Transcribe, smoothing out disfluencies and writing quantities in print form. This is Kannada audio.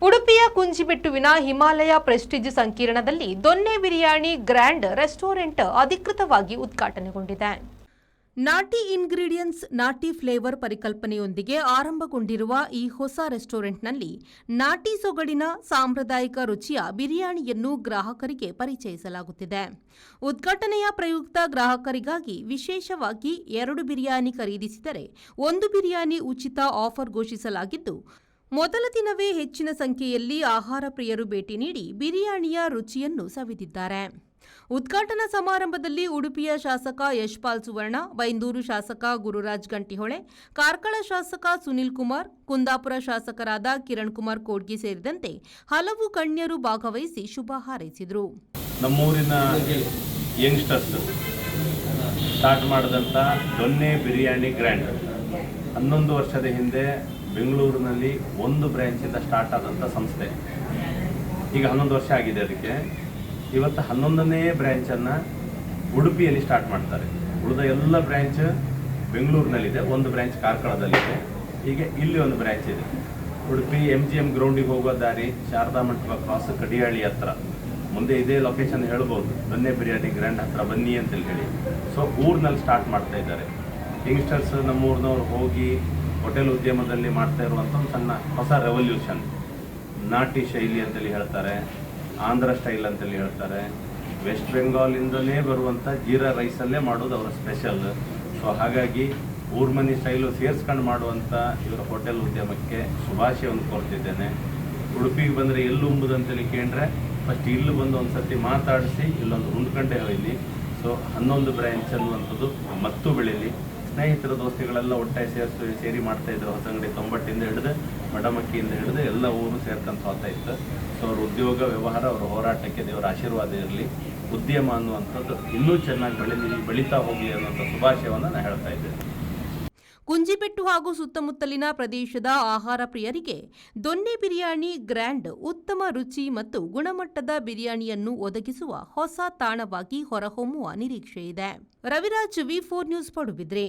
ಉಡುಪಿಯ ಕುಂಜಿಬೆಟ್ಟುವಿನ ಹಿಮಾಲಯ ಪ್ರೆಸ್ಟೀಜ್ ಸಂಕೀರ್ಣದಲ್ಲಿ ದೊನ್ನೆ ಬಿರಿಯಾನಿ ಗ್ರ್ಯಾಂಡ್ ರೆಸ್ಟೋರೆಂಟ್ ಅಧಿಕೃತವಾಗಿ ಉದ್ಘಾಟನೆಗೊಂಡಿದೆ. ನಾಟಿ ಇಂಗ್ರೀಡಿಯೆಂಟ್ಸ್, ನಾಟಿ ಫ್ಲೇವರ್ ಪರಿಕಲ್ಪನೆಯೊಂದಿಗೆ ಆರಂಭಗೊಂಡಿರುವ ಈ ಹೊಸ ರೆಸ್ಟೋರೆಂಟ್ನಲ್ಲಿ ನಾಟಿ ಸೊಗಡಿನ ಸಾಂಪ್ರದಾಯಿಕ ರುಚಿಯ ಬಿರಿಯಾನಿಯನ್ನು ಗ್ರಾಹಕರಿಗೆ ಪರಿಚಯಿಸಲಾಗುತ್ತಿದೆ. ಉದ್ಘಾಟನೆಯ ಪ್ರಯುಕ್ತ ಗ್ರಾಹಕರಿಗಾಗಿ ವಿಶೇಷವಾಗಿ 2 ಬಿರಿಯಾನಿ ಖರೀದಿಸಿದರೆ 1 ಬಿರಿಯಾನಿ ಉಚಿತ ಆಫರ್ ಘೋಷಿಸಲಾಗಿದ್ದು, ಮೊದಲ ದಿನವೇ ಹೆಚ್ಚಿನ ಸಂಖ್ಯೆಯಲ್ಲಿ ಆಹಾರ ಪ್ರಿಯರು ಭೇಟಿ ನೀಡಿ ಬಿರಿಯಾನಿಯ ರುಚಿಯನ್ನು ಸವಿದಿದ್ದಾರೆ. ಉದ್ಘಾಟನಾ ಸಮಾರಂಭದಲ್ಲಿ ಉಡುಪಿಯ ಶಾಸಕ ಯಶ್ಪಾಲ್ ಸುವರ್ಣ, ಬೈಂದೂರು ಶಾಸಕ ಗುರುರಾಜ್ ಗಂಟಿಹೊಳೆ, ಕಾರ್ಕಳ ಶಾಸಕ ಸುನಿಲ್ ಕುಮಾರ್, ಕುಂದಾಪುರ ಶಾಸಕರಾದ ಕಿರಣ್ ಕುಮಾರ್ ಕೋಡ್ಗಿ ಸೇರಿದಂತೆ ಹಲವು ಗಣ್ಯರು ಭಾಗವಹಿಸಿ ಶುಭ ಹಾರೈಸಿದರು. ನಮ್ಮೂರಿನ ಯಂಗ್ಸ್ಟರ್ಸ್ ಸ್ಟಾರ್ಟ್ ಮಾಡಿದಂಥ ದೊನ್ನೆ ಬಿರಿಯಾನಿ ಗ್ರ್ಯಾಂಡ್ 11 ವರ್ಷದ ಹಿಂದೆ ಬೆಂಗಳೂರಿನಲ್ಲಿ ಒಂದು ಬ್ರ್ಯಾಂಚಿಂದ ಸ್ಟಾರ್ಟ್ ಆದಂಥ ಸಂಸ್ಥೆ. ಈಗ 11 ವರ್ಷ ಆಗಿದೆ. ಅದಕ್ಕೆ ಇವತ್ತು 11ನೇ ಬ್ರ್ಯಾಂಚನ್ನು ಉಡುಪಿಯಲ್ಲಿ ಸ್ಟಾರ್ಟ್ ಮಾಡ್ತಾರೆ. ಉಳಿದ ಎಲ್ಲ ಬ್ರ್ಯಾಂಚ್ ಬೆಂಗಳೂರಿನಲ್ಲಿದೆ, ಒಂದು ಬ್ರ್ಯಾಂಚ್ ಕಾರ್ಕಳದಲ್ಲಿದೆ. ಈಗ ಇಲ್ಲಿ ಒಂದು ಬ್ರ್ಯಾಂಚ್ ಇದೆ. ಉಡುಪಿ MGM ಗ್ರೌಂಡಿಗೆ ಹೋಗೋ ದಾರಿ, ಶಾರದಾ ಮಂಟಪ ಕ್ರಾಸ್, ಕಡಿಯಾಳಿ ಹತ್ರ. ಮುಂದೆ ಇದೇ ಲೊಕೇಶನ್ ಹೇಳ್ಬೋದು, ದೊನ್ನೆ ಬಿರಿಯಾನಿ ಗ್ರ್ಯಾಂಡ್ ಹತ್ರ ಬನ್ನಿ ಅಂತೇಳಿ ಹೇಳಿ. ಸೊ ಊರಿನಲ್ಲಿ ಸ್ಟಾರ್ಟ್ ಮಾಡ್ತಾ ಇದ್ದಾರೆ. ಯಂಗ್ಸ್ಟರ್ಸ್ ನಮ್ಮೂರಿನವ್ರು ಹೋಗಿ ಹೋಟೆಲ್ ಉದ್ಯಮದಲ್ಲಿ ಮಾಡ್ತಾ ಇರುವಂಥ ಒಂದು ಸಣ್ಣ ಹೊಸ ರೆವಲ್ಯೂಷನ್. ನಾಟಿ ಶೈಲಿ ಅಂತೇಳಿ ಹೇಳ್ತಾರೆ, ಆಂಧ್ರ ಸ್ಟೈಲ್ ಅಂತೇಳಿ ಹೇಳ್ತಾರೆ. ವೆಸ್ಟ್ ಬೆಂಗಾಲಿಂದಲೇ ಬರುವಂಥ ಜೀರಾ ರೈಸಲ್ಲೇ ಮಾಡೋದು ಅವರ ಸ್ಪೆಷಲ್. ಸೊ ಹಾಗಾಗಿ ಊರ್ಮನಿ ಸ್ಟೈಲು ಸೇರಿಸ್ಕೊಂಡು ಮಾಡುವಂಥ ಇವರ ಹೋಟೆಲ್ ಉದ್ಯಮಕ್ಕೆ ಶುಭಾಶಯವನ್ನು ಕೋರ್ತಿದ್ದೇನೆ. ಉಡುಪಿಗೆ ಬಂದರೆ ಎಲ್ಲಿ ಉಂಬುದು ಅಂತೇಳಿ ಕೇಳಿದ್ರೆ ಫಸ್ಟ್ ಇಲ್ಲಿ ಬಂದು ಒಂದು ಸರ್ತಿ ಮಾತಾಡಿಸಿ ಇಲ್ಲೊಂದು ಉಂಡ್ಕಂಡೆ ಹೋಯ್ಲಿ. ಸೊ 11 ಬ್ರ್ಯಾಂಚ್ ಅನ್ನುವಂಥದ್ದು ಮತ್ತು ಬೆಳೀಲಿ. ಸ್ನೇಹಿತರ ದೋಸ್ತಿಗಳೆಲ್ಲ ಒಟ್ಟಾಗಿ ಸೇರಿ ಮಾಡ್ತಾ ಇದ್ರು. ಹೊಸಂಗಡಿ 90 ಹಿಡಿದು ಮಡಮಕ್ಕಿಯಿಂದ ಹಿಡಿದು ಎಲ್ಲ ಊರು ಸೇರ್ಕೊಂತ ಹೋಗ್ತಾ ಇತ್ತು. ಸೊ ಅವ್ರ ಉದ್ಯೋಗ ವ್ಯವಹಾರ, ಅವರ ಹೋರಾಟಕ್ಕೆ ದೇವರ ಆಶೀರ್ವಾದ ಇರಲಿ. ಉದ್ಯಮ ಅನ್ನುವಂಥದ್ದು ಇನ್ನೂ ಚೆನ್ನಾಗಿ ಬೆಳೀತಾ ಹೋಗಲಿ ಅನ್ನುವಂಥ ಶುಭಾಶಯವನ್ನು ನಾನು ಹೇಳ್ತಾ ಇದ್ದೇನೆ. ಕುಂಜಿಬೆಟ್ಟು ಹಾಗೂ ಸುತ್ತಮುತ್ತಲಿನ ಪ್ರದೇಶದ ಆಹಾರ ಪ್ರಿಯರಿಗೆ ದೊನ್ನೆ ಬಿರಿಯಾನಿ ಗ್ರ್ಯಾಂಡ್ ಉತ್ತಮ ರುಚಿ ಮತ್ತು ಗುಣಮಟ್ಟದ ಬಿರಿಯಾನಿಯನ್ನು ಒದಗಿಸುವ ಹೊಸ ತಾಣವಾಗಿ ಹೊರಹೊಮ್ಮುವ ನಿರೀಕ್ಷೆಯಿದೆ. Raviraj, V4 news, Padubidri.